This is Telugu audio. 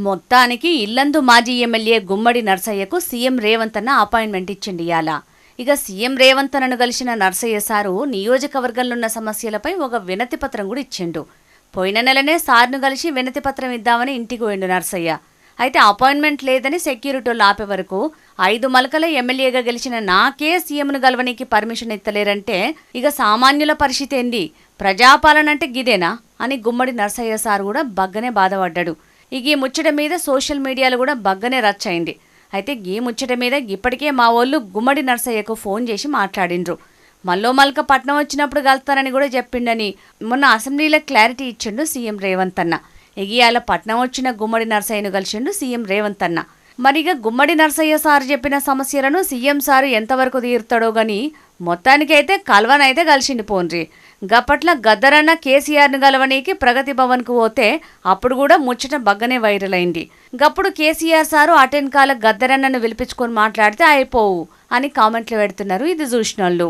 మొత్తానికి ఇల్లందు మాజీ ఎమ్మెల్యే గుమ్మడి నర్సయ్యకు సీఎం రేవంత్ అన్న అపాయింట్మెంట్ ఇచ్చిండి ఇయాల. ఇక సీఎం రేవంత్ అన్నను కలిసిన నర్సయ్య సారు నియోజకవర్గంలో ఉన్న సమస్యలపై ఒక వినతి పత్రం కూడా ఇచ్చిండు. పోయిన నెలనే సార్ను కలిసి వినతి పత్రం ఇద్దామని ఇంటికి పోయిండు నర్సయ్య. అయితే అపాయింట్మెంట్ లేదని సెక్యూరిటీలు ఆపే వరకు 5 మలకల ఎమ్మెల్యేగా గెలిచిన నాకే సీఎంను గెలవనీకి పర్మిషన్ ఇత్తలేరంటే ఇక సామాన్యుల పరిస్థితి ఏంది? ప్రజాపాలన అంటే గిదేనా అని గుమ్మడి నర్సయ్య సార్ కూడా బగ్గనే బాధపడ్డాడు. ఇక ఈ ముచ్చట మీద సోషల్ మీడియాలో కూడా బగ్గనే రచ్చయింది. అయితే ఈ ముచ్చట మీద ఇప్పటికే మా వాళ్ళు గుమ్మడి నర్సయ్యకు ఫోన్ చేసి మాట్లాడిండ్రు. మల్క పట్నం వచ్చినప్పుడు కలుతానని కూడా చెప్పిండని మొన్న అసెంబ్లీలో క్లారిటీ ఇచ్చిండు సీఎం రేవంత్ అన్న. ఇవాళ పట్నం వచ్చిన గుమ్మడి నర్సయ్యను కలిసిండు సీఎం రేవంత్ అన్న. మరిగా గుమ్మడి నర్సయ్య సార్ చెప్పిన సమస్యలను సీఎం సారు ఎంతవరకు తీరుతాడో గాని మొత్తానికైతే కల్వనైతే కలిసిండి పోన్రి. గప్పట్ల గద్దరన్న కేసీఆర్ను గలవనీకి ప్రగతి భవన్కు పోతే అప్పుడు కూడా ముచ్చట బగ్గనే వైరల్ అయింది. గప్పుడు కేసీఆర్ సారు అటెన్కాల గద్దరన్నను పిలిపించుకొని మాట్లాడితే అయిపోవు అని కామెంట్లు పెడుతున్నారు ఇది చూసినోళ్ళు.